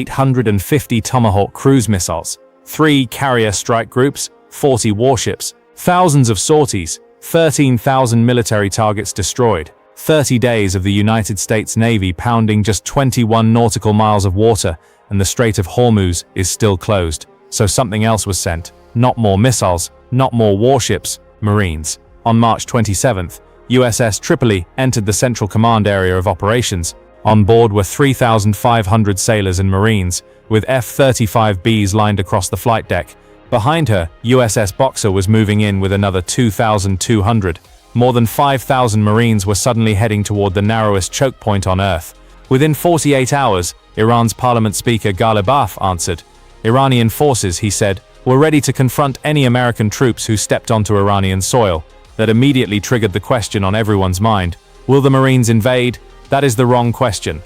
850 Tomahawk cruise missiles, 3 carrier strike groups, 40 warships, thousands of sorties, 13,000 military targets destroyed, 30 days of the United States Navy pounding just 21 nautical miles of water, and the Strait of Hormuz is still closed. So something else was sent. Not more missiles, not more warships, Marines. On March 27th, USS Tripoli entered the Central Command Area of Operations. On board were 3,500 sailors and Marines, with F-35Bs lined across the flight deck. Behind her, USS Boxer was moving in with another 2,200. More than 5,000 Marines were suddenly heading toward the narrowest choke point on Earth. Within 48 hours, Iran's Parliament Speaker Ghalibaf answered. Iranian forces, he said, were ready to confront any American troops who stepped onto Iranian soil. That immediately triggered the question on everyone's mind. Will the Marines invade? That is the wrong question.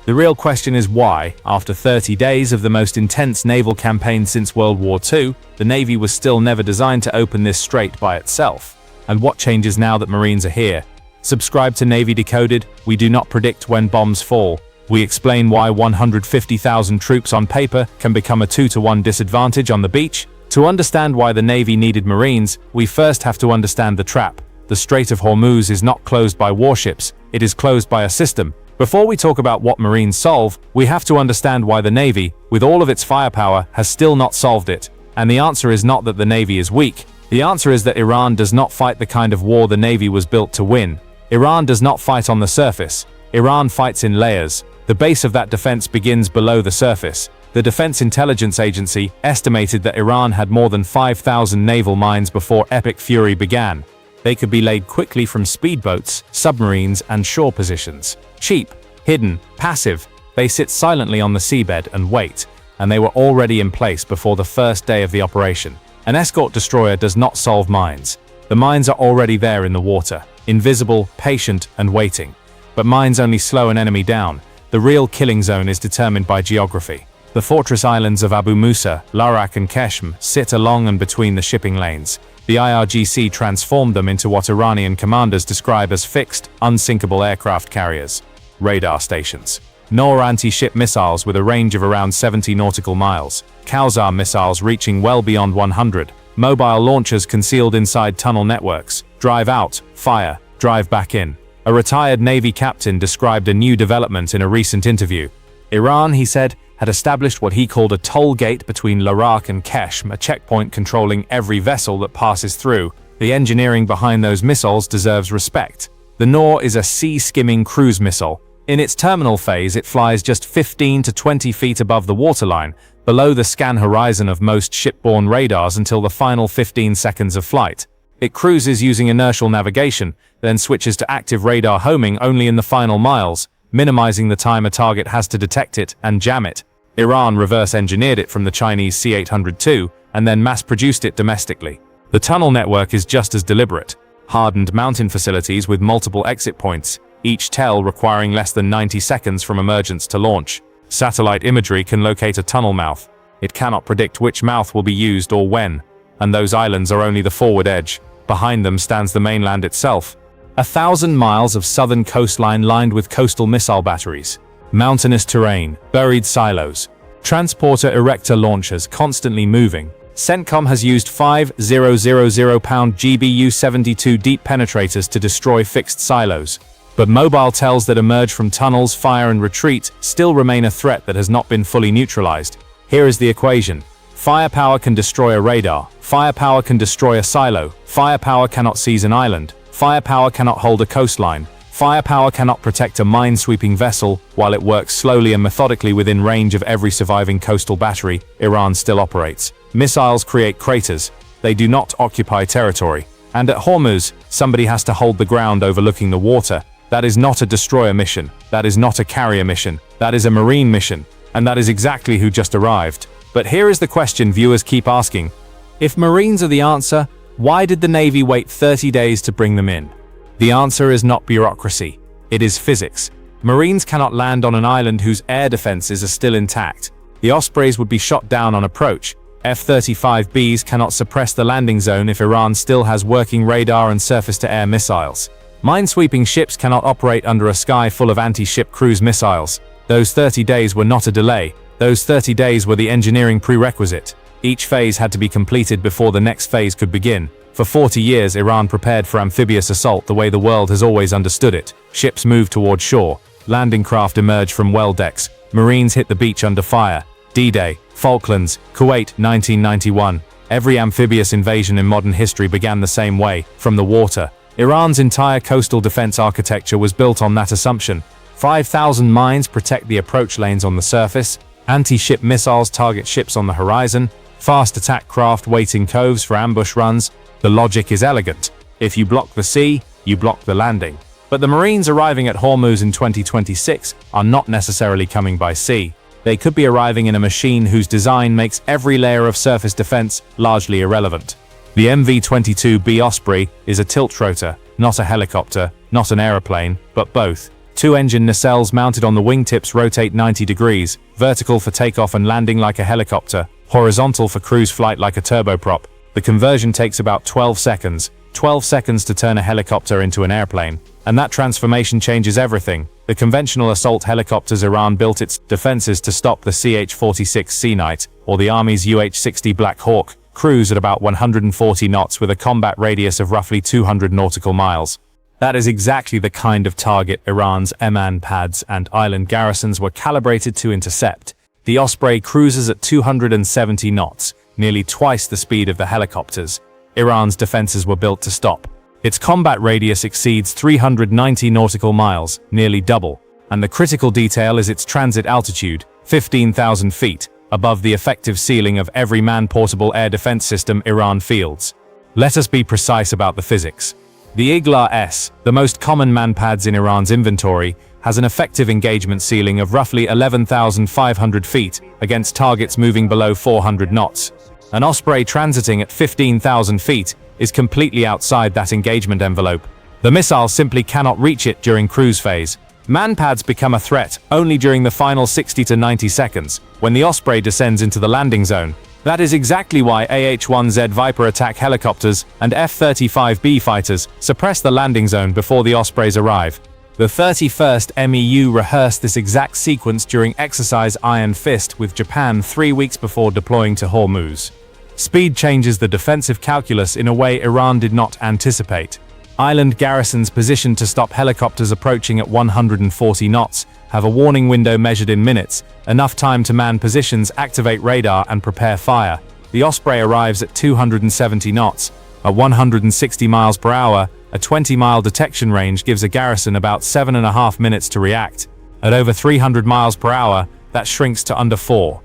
The real question is why, after 30 days of the most intense naval campaign since World War II, the Navy was still never designed to open this strait by itself. And what changes now that Marines are here? Subscribe to Navy Decoded. We do not predict when bombs fall. We explain why 150,000 troops on paper can become a 2-to-1 disadvantage on the beach. To understand why the Navy needed Marines, we first have to understand the trap. The Strait of Hormuz is not closed by warships, it is closed by a system. Before we talk about what Marines solve, we have to understand why the Navy, with all of its firepower, has still not solved it. And the answer is not that the Navy is weak. The answer is that Iran does not fight the kind of war the Navy was built to win. Iran does not fight on the surface. Iran fights in layers. The base of that defense begins below the surface. The Defense Intelligence Agency estimated that Iran had more than 5,000 naval mines before Epic Fury began. They could be laid quickly from speedboats, submarines, and shore positions. Cheap, hidden, passive, they sit silently on the seabed and wait, and they were already in place before the first day of the operation. An escort destroyer does not solve mines. The mines are already there in the water, invisible, patient, and waiting. But mines only slow an enemy down. The real killing zone is determined by geography. The fortress islands of Abu Musa, Larak, and Keshm sit along and between the shipping lanes. The IRGC transformed them into what Iranian commanders describe as fixed, unsinkable aircraft carriers. Radar stations. Noor anti-ship missiles with a range of around 70 nautical miles. Kausar missiles reaching well beyond 100. Mobile launchers concealed inside tunnel networks. Drive out, fire, drive back in. A retired Navy captain described a new development in a recent interview. Iran, he said, had established what he called a toll gate between Larak and Keshm, a checkpoint controlling every vessel that passes through. The engineering behind those missiles deserves respect. The Noor is a sea-skimming cruise missile. In its terminal phase, it flies just 15 to 20 feet above the waterline, below the scan horizon of most shipborne radars until the final 15 seconds of flight. It cruises using inertial navigation, then switches to active radar homing only in the final miles, minimizing the time a target has to detect it and jam it. Iran reverse-engineered it from the Chinese C-800 and then mass-produced it domestically. The tunnel network is just as deliberate. Hardened mountain facilities with multiple exit points, each TEL requiring less than 90 seconds from emergence to launch. Satellite imagery can locate a tunnel mouth. It cannot predict which mouth will be used or when, and those islands are only the forward edge. Behind them stands the mainland itself. 1,000 miles of southern coastline lined with coastal missile batteries. Mountainous terrain, buried silos. Transporter erector launchers constantly moving. CENTCOM has used 5,000-pound GBU-72 deep penetrators to destroy fixed silos. But mobile TELs that emerge from tunnels, fire, and retreat still remain a threat that has not been fully neutralized. Here is the equation. Firepower can destroy a radar. Firepower can destroy a silo. Firepower cannot seize an island. Firepower cannot hold a coastline. Firepower cannot protect a mine-sweeping vessel. While it works slowly and methodically within range of every surviving coastal battery, Iran still operates. Missiles create craters. They do not occupy territory. And at Hormuz, somebody has to hold the ground overlooking the water. That is not a destroyer mission. That is not a carrier mission. That is a marine mission. And that is exactly who just arrived. But here is the question viewers keep asking. If Marines are the answer, why did the Navy wait 30 days to bring them in? The answer is not bureaucracy. It is physics. Marines cannot land on an island whose air defenses are still intact. The Ospreys would be shot down on approach. F-35Bs cannot suppress the landing zone if Iran still has working radar and surface-to-air missiles. Mine-sweeping ships cannot operate under a sky full of anti-ship cruise missiles. Those 30 days were not a delay. Those 30 days were the engineering prerequisite. Each phase had to be completed before the next phase could begin. For 40 years, Iran prepared for amphibious assault the way the world has always understood it. Ships moved toward shore. Landing craft emerged from well decks. Marines hit the beach under fire. D-Day, Falklands, Kuwait, 1991. Every amphibious invasion in modern history began the same way, from the water. Iran's entire coastal defense architecture was built on that assumption. 5,000 mines protect the approach lanes on the surface. Anti-ship missiles target ships on the horizon. Fast attack craft wait in coves for ambush runs. The logic is elegant. If you block the sea, you block the landing. But the Marines arriving at Hormuz in 2026 are not necessarily coming by sea. They could be arriving in a machine whose design makes every layer of surface defense largely irrelevant. The MV-22B Osprey is a tilt-rotor, not a helicopter, not an aeroplane, but both. Two-engine nacelles mounted on the wingtips rotate 90 degrees, vertical for takeoff and landing like a helicopter, horizontal for cruise flight like a turboprop. The conversion takes about 12 seconds. 12 seconds to turn a helicopter into an airplane. And that transformation changes everything. The conventional assault helicopters Iran built its defenses to stop the CH-46 Sea Knight, or the Army's UH-60 Black Hawk, cruise at about 140 knots with a combat radius of roughly 200 nautical miles. That is exactly the kind of target Iran's Eman pads and island garrisons were calibrated to intercept. The Osprey cruises at 270 knots, nearly twice the speed of the helicopters. Iran's defenses were built to stop. Its combat radius exceeds 390 nautical miles, nearly double. And the critical detail is its transit altitude, 15,000 feet, above the effective ceiling of every man-portable air defense system Iran fields. Let us be precise about the physics. The Igla-S, the most common manpads in Iran's inventory, has an effective engagement ceiling of roughly 11,500 feet against targets moving below 400 knots. An Osprey transiting at 15,000 feet is completely outside that engagement envelope. The missile simply cannot reach it during cruise phase. Manpads become a threat only during the final 60 to 90 seconds, when the Osprey descends into the landing zone. That is exactly why AH-1Z Viper attack helicopters and F-35B fighters suppress the landing zone before the Ospreys arrive. The 31st MEU rehearsed this exact sequence during Exercise Iron Fist with Japan 3 weeks before deploying to Hormuz. Speed changes the defensive calculus in a way Iran did not anticipate. Island garrisons positioned to stop helicopters approaching at 140 knots have a warning window measured in minutes, enough time to man positions, activate radar, and prepare fire. The Osprey arrives at 270 knots. At 160 miles per hour, a 20-mile detection range gives a garrison about 7.5 minutes to react. At over 300 miles per hour, that shrinks to under 4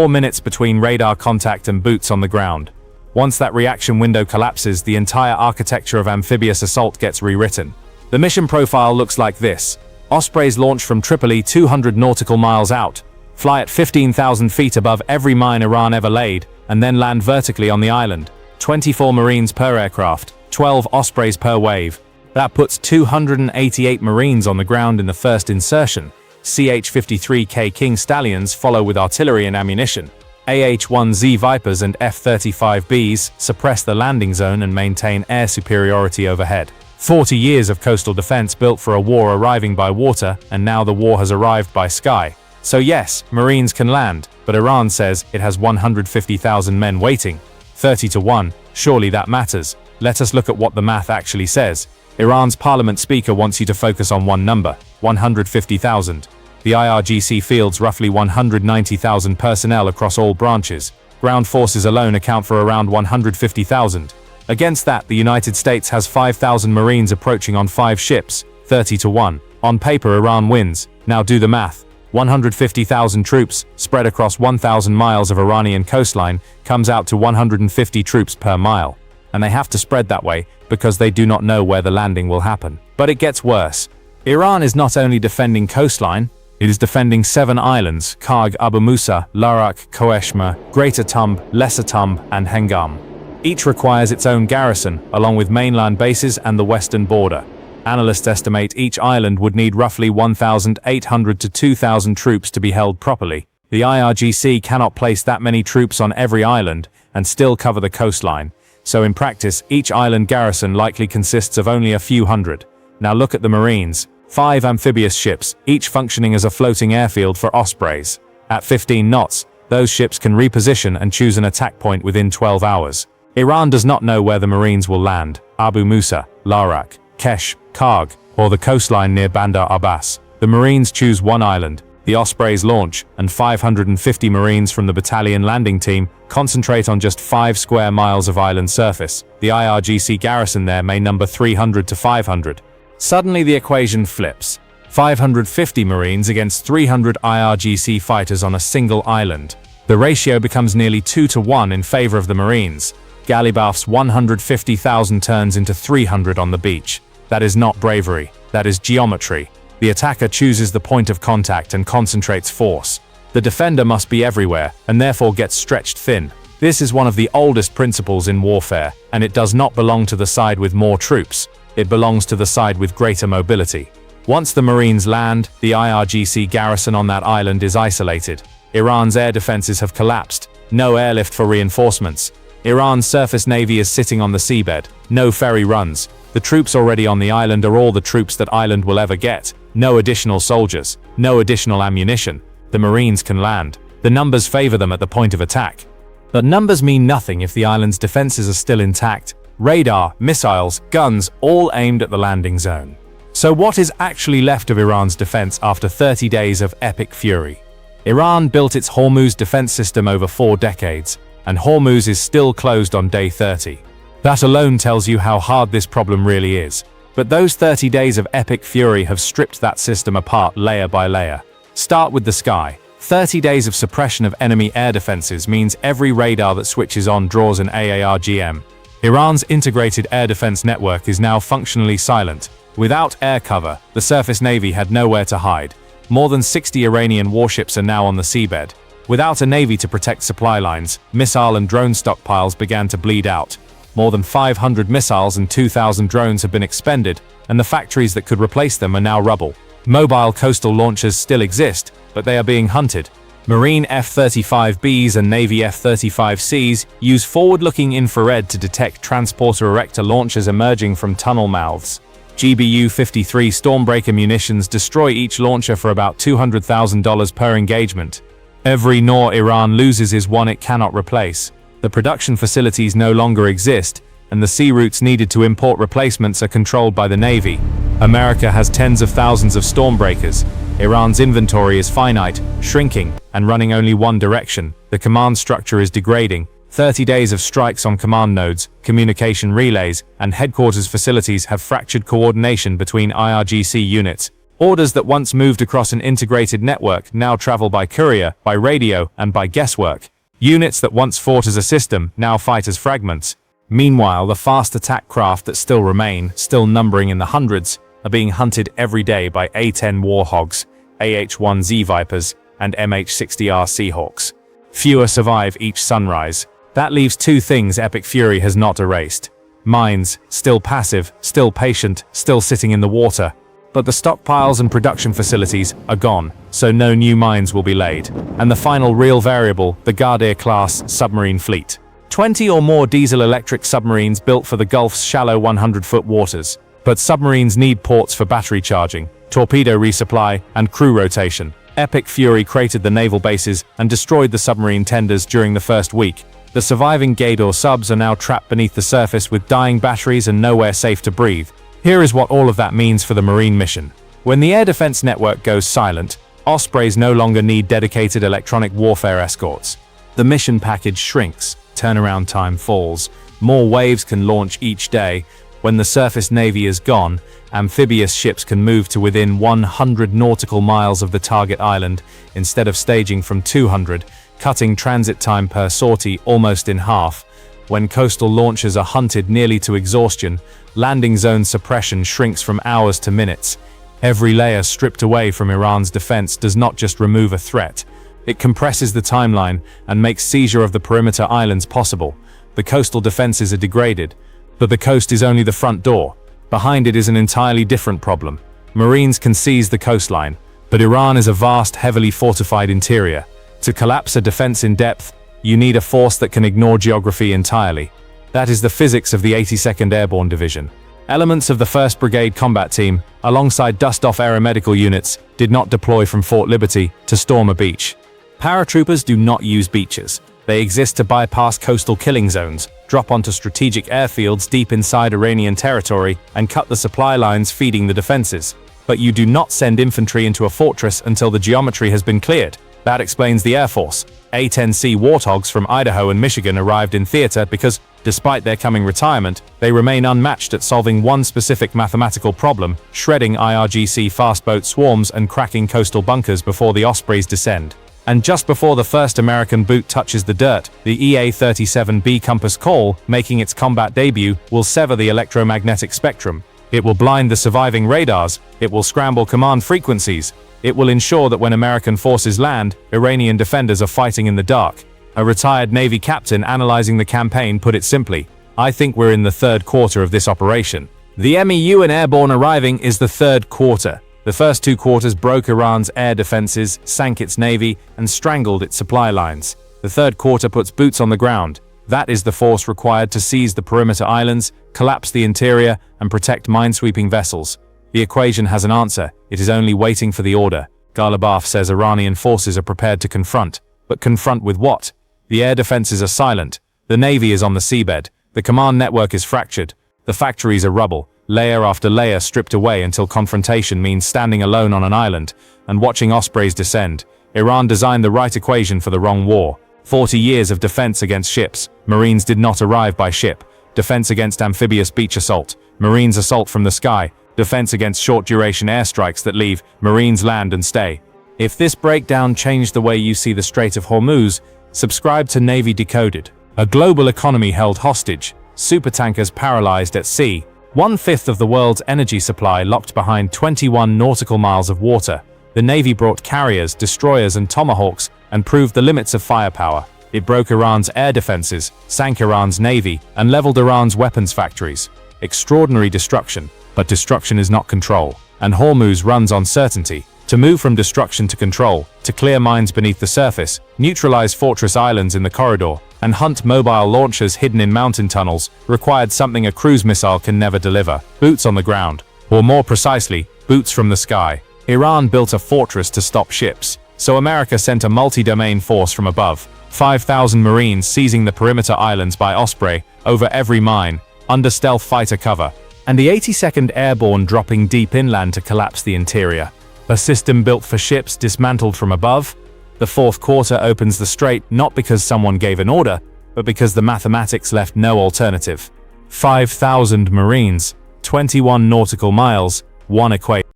minutes between radar contact and boots on the ground. Once that reaction window collapses, the entire architecture of amphibious assault gets rewritten. The mission profile looks like this. Ospreys launch from Tripoli 200 nautical miles out, fly at 15,000 feet above every mine Iran ever laid, and then land vertically on the island. 24 Marines per aircraft, 12 Ospreys per wave. That puts 288 Marines on the ground in the first insertion. CH-53K King Stallions follow with artillery and ammunition. AH-1Z Vipers and F-35Bs suppress the landing zone and maintain air superiority overhead. 40 years of coastal defense built for a war arriving by water, and now the war has arrived by sky. So yes, Marines can land, but Iran says it has 150,000 men waiting. 30 to 1, surely that matters. Let us look at what the math actually says. Iran's parliament speaker wants you to focus on one number, 150,000. The IRGC fields roughly 190,000 personnel across all branches. Ground forces alone account for around 150,000. Against that, the United States has 5,000 Marines approaching on 5 ships, 30 to 1. On paper, Iran wins. Now do the math. 150,000 troops, spread across 1,000 miles of Iranian coastline, comes out to 150 troops per mile. And they have to spread that way because they do not know where the landing will happen. But it gets worse. Iran is not only defending coastline, it is defending 7 islands: Karg, Abu Musa, Larak, Koeshma, Greater Tumb, Lesser Tumb, and Hengam. Each requires its own garrison, along with mainland bases and the western border. Analysts estimate each island would need roughly 1,800 to 2,000 troops to be held properly. The IRGC cannot place that many troops on every island and still cover the coastline. So in practice, each island garrison likely consists of only a few hundred. Now look at the Marines. 5 amphibious ships, each functioning as a floating airfield for Ospreys. At 15 knots, those ships can reposition and choose an attack point within 12 hours. Iran does not know where the Marines will land: Abu Musa, Larak, Kesh, Karg, or the coastline near Bandar Abbas. The Marines choose one island. The Ospreys launch, and 550 Marines from the battalion landing team concentrate on just 5 square miles of island surface. The IRGC garrison there may number 300 to 500. Suddenly the equation flips. 550 Marines against 300 IRGC fighters on a single island. The ratio becomes nearly 2 to 1 in favor of the Marines. Galibaf's 150,000 turns into 300 on the beach. That is not bravery, that is geometry. The attacker chooses the point of contact and concentrates force. The defender must be everywhere, and therefore gets stretched thin. This is one of the oldest principles in warfare, and it does not belong to the side with more troops. It belongs to the side with greater mobility. Once the Marines land, the IRGC garrison on that island is isolated. Iran's air defenses have collapsed. No airlift for reinforcements. Iran's surface navy is sitting on the seabed. No ferry runs. The troops already on the island are all the troops that island will ever get. No additional soldiers. No additional ammunition. The Marines can land. The numbers favor them at the point of attack. But numbers mean nothing if the island's defenses are still intact. Radar, missiles, guns, all aimed at the landing zone. So what is actually left of Iran's defense after 30 days of epic fury? Iran built its Hormuz defense system over 4 decades, and Hormuz is still closed on day 30. That alone tells you how hard this problem really is. But those 30 days of epic fury have stripped that system apart layer by layer. Start with the sky. 30 days of suppression of enemy air defenses means every radar that switches on draws an AARGM. Iran's integrated air defense network is now functionally silent. Without air cover, the surface navy had nowhere to hide. More than 60 Iranian warships are now on the seabed. Without a navy to protect supply lines, missile and drone stockpiles began to bleed out. More than 500 missiles and 2,000 drones have been expended, and the factories that could replace them are now rubble. Mobile coastal launchers still exist, but they are being hunted. Marine F-35Bs and Navy F-35Cs use forward-looking infrared to detect transporter erector launchers emerging from tunnel mouths. GBU-53 Stormbreaker munitions destroy each launcher for about $200,000 per engagement. Every NOR Iran loses is one it cannot replace. The production facilities no longer exist, and the sea routes needed to import replacements are controlled by the Navy. America has tens of thousands of Stormbreakers. Iran's inventory is finite, shrinking, and running only one direction. The command structure is degrading. 30 days of strikes on command nodes, communication relays, and headquarters facilities have fractured coordination between IRGC units. Orders that once moved across an integrated network now travel by courier, by radio, and by guesswork. Units that once fought as a system now fight as fragments. Meanwhile, the fast attack craft that still remain, still numbering in the hundreds, are being hunted every day by A-10 Warhogs, AH-1Z Vipers, and MH-60R Seahawks. Fewer survive each sunrise. That leaves 2 things epic fury has not erased. Mines, still passive, still patient, still sitting in the water. But the stockpiles and production facilities are gone, so no new mines will be laid. And the final real variable, the Ghadir-class submarine fleet. 20 or more diesel-electric submarines built for the Gulf's shallow 100-foot waters. But submarines need ports for battery charging, torpedo resupply, and crew rotation. Epic fury cratered the naval bases and destroyed the submarine tenders during the first week. The surviving Ghadir subs are now trapped beneath the surface with dying batteries and nowhere safe to breathe. Here is what all of that means for the Marine mission. When the air defense network goes silent, Ospreys no longer need dedicated electronic warfare escorts. The mission package shrinks, turnaround time falls, more waves can launch each day. When the surface navy is gone, amphibious ships can move to within 100 nautical miles of the target island instead of staging from 200, cutting transit time per sortie almost in half. When coastal launchers are hunted nearly to exhaustion, landing zone suppression shrinks from hours to minutes. Every layer stripped away from Iran's defense does not just remove a threat. It compresses the timeline and makes seizure of the perimeter islands possible. The coastal defenses are degraded, but the coast is only the front door. Behind it is an entirely different problem. Marines can seize the coastline, but Iran is a vast, heavily fortified interior. To collapse a defense in depth, you need a force that can ignore geography entirely. That is the physics of the 82nd Airborne Division. Elements of the 1st Brigade Combat Team, alongside dust-off aeromedical units, did not deploy from Fort Liberty to storm a beach. Paratroopers do not use beaches. They exist to bypass coastal killing zones, drop onto strategic airfields deep inside Iranian territory, and cut the supply lines feeding the defenses. But you do not send infantry into a fortress until the geometry has been cleared. That explains the Air Force. A-10C Warthogs from Idaho and Michigan arrived in theater because, despite their coming retirement, they remain unmatched at solving one specific mathematical problem: shredding IRGC fastboat swarms and cracking coastal bunkers before the Ospreys descend. And just before the first American boot touches the dirt, the EA-37B Compass Call, making its combat debut, will sever the electromagnetic spectrum. It will blind the surviving radars. It will scramble command frequencies. It will ensure that when American forces land, Iranian defenders are fighting in the dark. A retired Navy captain analyzing the campaign put it simply: "I think we're in the third quarter of this operation." The MEU and airborne arriving is the third quarter. The first two quarters broke Iran's air defenses, sank its navy, and strangled its supply lines. The third quarter puts boots on the ground. That is the force required to seize the perimeter islands, collapse the interior, and protect minesweeping vessels. The equation has an answer. It is only waiting for the order. Ghalibaf says Iranian forces are prepared to confront. But confront with what? The air defenses are silent. The navy is on the seabed. The command network is fractured. The factories are rubble, layer after layer stripped away until confrontation means standing alone on an island and watching Ospreys descend. Iran designed the right equation for the wrong war. 40 years of defense against ships. Marines did not arrive by ship. Defense against amphibious beach assault. Marines assault from the sky. Defense against short-duration airstrikes that leave. Marines land and stay. If this breakdown changed the way you see the Strait of Hormuz, subscribe to Navy Decoded. A global economy held hostage. Supertankers paralyzed at sea. 1/5 of the world's energy supply locked behind 21 nautical miles of water. The Navy brought carriers, destroyers, and tomahawks and proved the limits of firepower. It broke Iran's air defenses, sank Iran's navy, and leveled Iran's weapons factories. Extraordinary destruction. But destruction is not control. And Hormuz runs on certainty. To move from destruction to control, to clear mines beneath the surface, neutralize fortress islands in the corridor, and hunt mobile launchers hidden in mountain tunnels, required something a cruise missile can never deliver: boots on the ground. Or more precisely, boots from the sky. Iran built a fortress to stop ships, so America sent a multi-domain force from above. 5,000 Marines seizing the perimeter islands by Osprey, over every mine, under stealth fighter cover, and the 82nd Airborne dropping deep inland to collapse the interior. A system built for ships dismantled from above. The fourth quarter opens the strait not because someone gave an order, but because the mathematics left no alternative. 5,000 Marines, 21 nautical miles, one equation.